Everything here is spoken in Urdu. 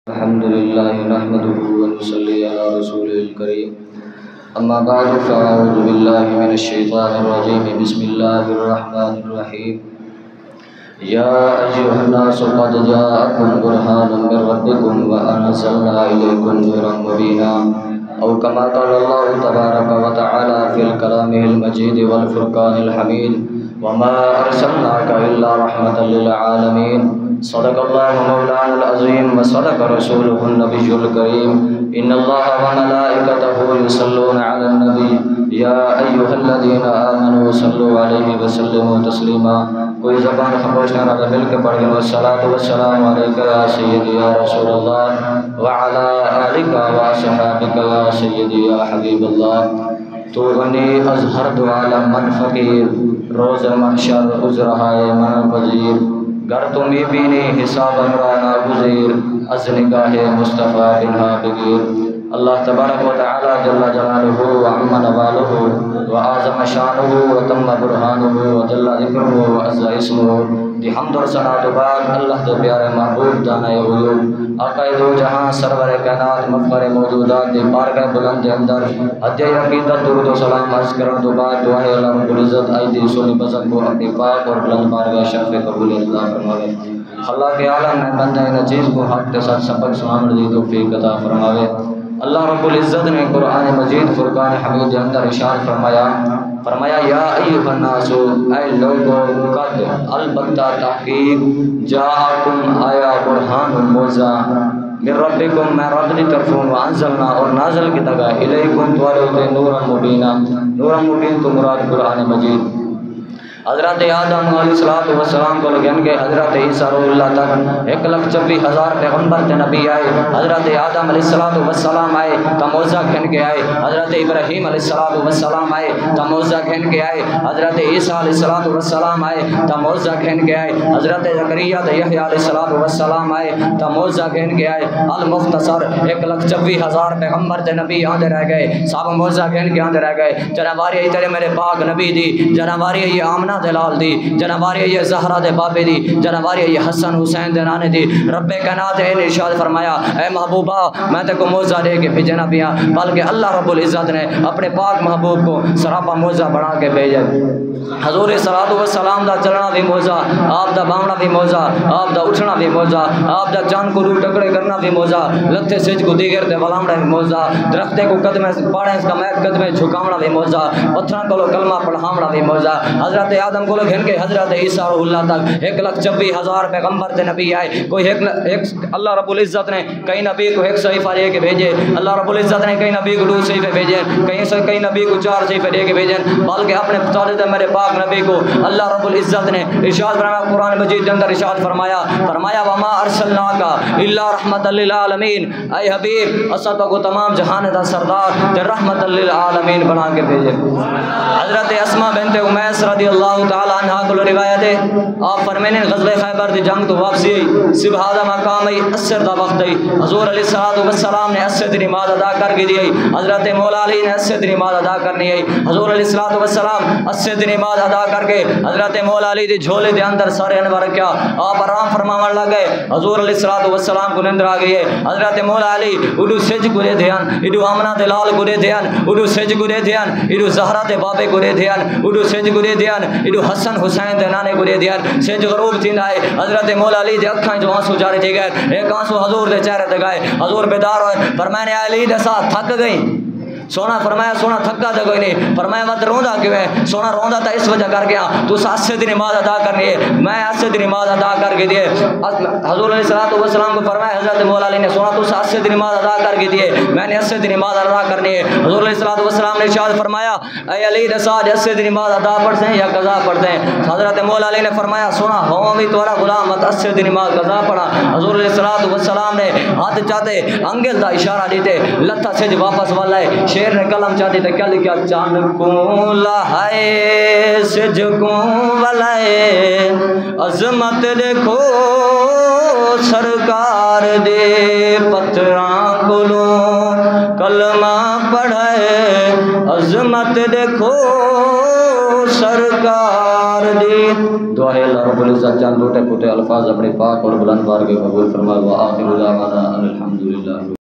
الحمد لله نحمده ونصلي على رسوله الكريم أما بعد فأعوذ بالله من الشيطان الرجيم بسم الله الرحمن الرحيم يا أيها الناس قد جاءكم برهان من ربكم وأنزلنا إليكم نورا مبينا أو كما قال الله تبارك وتعالى في كلامه المجيد والفرقان الحميد وما أرسلناك إلا رحمة للعالمين صدق الله مولانا العظيم وصدق رسوله النبي الكريم إن الله وملائكته يصلون على النبي يا أيها الذين آمنوا صلوا عليه وسلموا تسليما کوئی زبان خاموش نہ رہے مل کے پڑھ گئے والصلاة والسلام علیک یا سیدی یا رسول اللہ وعلى آلک وصحابک یا سیدی یا حبیب اللہ تو غنی از ہر دو عالم من فقیر روز محشر عذرہائے من پذیر گر تمہیں بینی حساب امرانا گزیر از نگاہ مصطفیٰ بنہا بگیر اللہ تبارک و تعالی جل جلالہ وعم نوالہ وعظم شانہ وتم برہانہ وجل ذکرہ وعز اسمہ دی حمد و ثنا بعد اللہ دے پیارے محبوب دانے غیوب آقا دو جہاں سرور کائنات مفخر موجودات دی بارگاہ بلند اندر ادعی عقیدت درود و سلام عرض کرن تو بعد دعائے اللہ رب العزت ایدی سونی بزن کو اپنی پاک اور بلند بارگاہ شرف قبول اللہ فرماوے اللہ کے عالم میں بندہ ان چیز کو حق کے ساتھ سبق سنانے دی توفیق عطا فرماوے اللہ رب العزت نے قرآن مجید فرقان حمید کے اندر ارشاد فرمایا یا ایھا الناس اے لوگو قد البتہ تحقیق جاءکم آیا برہان موزہ من ربکم میں رب دی طرفوں وانزلنا اور نازل کی تگا الیکم توالے نورا مبینہ نورا مبین تو مراد قرآن مجید حضرت آدم علیہ السلام کو لگن کے حضرت عیسیٰ روح اللہ تک 1,24,000 پیغمبر تے نبی آئے حضرت آدم علیہ السلام آئے تموزہ کھن کے آئے حضرت ابراہیم علیہ السلام آئے تموزہ کھن کے آئے حضرت عیسیٰ علیہ السلام آئے تموزہ کھن کے آئے حضرت زکریا یحییٰ علیہ السلام آئے تموزہ کھن کے آئے المختصر 1,24,000 پیغمبر تے نبی آندے رہ گئے صاحب موزہ کھن کے آندے رہ گئے جناباری تیرے میرے پاک نبی دی جناباری یہ آمنہ دلال دی جناباری یہ زہرہ دے بابے دی جناباری یہ حسن حسین دے نانے دی رب کائنات نے ارشاد فرمایا اے محبوبہ میں تے کو موزہ دے کے بھیجے نہ پیا بلکہ اللہ رب العزت نے اپنے پاک محبوب کو سراپا موزہ بنا کے بھیجے حضور صلی والسلام دا چلنا بھی موزہ آپ دا باؤنا بھی موزہ آپ دا اٹھنا بھی موزہ آپ دا جان کو رو ٹکڑے کرنا بھی موزہ لتے سج کو دیگر تے ولامڑا بھی موزہ درختے کو قدمے پاڑے اس کا میت قدمے جھکاونا بھی موزہ پتھراں کو کلمہ پڑھاونا بھی موزہ حضرت آدم کو گھن کے حضرت عیسیٰ روح اللہ تک 1,24,000 پیغمبر تے نبی آئے کوئی اللہ رب العزت نے کئی نبی کو 1 صحیفہ دے کے بھیجے اللہ رب العزت نے کئی نبی کو 2 صحیفے بھیجے کئی نبی کو 4 صحیفے دے کے بھیجے بلکہ اپنے طالب میرے پاک نبی کو اللہ رب العزت نے ارشاد فرمایا قرآن مجید کے اندر ارشاد فرمایا وما ارسلناک الا رحمت للعالمین اے حبیب اسد کو تمام جہان دا سردار تے رحمت للعالمین بنا کے بھیجے حضرت اسماء بنت امیس رضی اللہ تعالی عنہ کو روایت ہے آپ فرمانے غزوہ خیبر دی جنگ تو واپسی آئی صبح دا مقام ای عصر دا وقت ای حضور علیہ السلام نے عصر دی نماز ادا کر کے دی حضرت مولا علی نے عصر دی نماز ادا کرنی ہے حضور علیہ السلام عصر دی نماز ادا کر کے حضرت مولا علی دی جھولے دے اندر سارے انوار کیا آپ آرام فرماون لگ گئے حضور علیہ السلام کو نیندر آ گئی ہے حضرت مولا علی اڈو سج گرے دھیان اڈو آمنہ دے لال گرے دھیان اڈو سج گرے دھیان اڈو زہرا دے بابے گرے دھیان اڈو سج گرے دھیان اڈو حسن حسین دے نانے گرے دھیان سج غروب تھیندا ہے حضرت مولا علی دے اکھاں جو آنسو جاری تھی گئے ایک آنسو حضور دے چہرے تے گئے حضور بیدار ہوئے فرمایا علی دے ساتھ تھک گئی سونا فرمایا سونا تھکا تھا کوئی نہیں فرمایا مت روندا کیوں ہے سونا روندا تھا اس وجہ کر گیا تو عصر دی نماز ادا کرنی ہے میں عصر دی نماز ادا کر کے دیے حضور علیہ السلام کو فرمایا حضرت مولا علی نے سونا تو عصر دی نماز ادا کر کے دیے میں نے عصر دی نماز ادا کرنی ہے حضور علیہ السلام نے ارشاد فرمایا اے علی دے ساتھ عصر دی نماز ادا پڑھتے ہیں یا قضا پڑھتے ہیں حضرت مولا علی نے فرمایا سونا ہوں بھی تمہارا غلام مت عصر دی نماز قضا پڑھا حضور علیہ السلام نے ہاتھ چاہتے انگل دا اشارہ دیتے لتھا سے واپس والا ہے شیر نے قلم چاہتے تے کیا لکھا چاند کو لہائے سج کو ولائے عظمت دیکھو سرکار دے پتھراں کولوں کلمہ پڑھائے عظمت دیکھو سرکار دی. دعا ہے اللہ رب العزت چند ٹوٹے پھوٹے الفاظ اپنے پاک اور بلند بارگاہ میں قبول فرمائے. وآخر دعوانا ان الحمدللہ.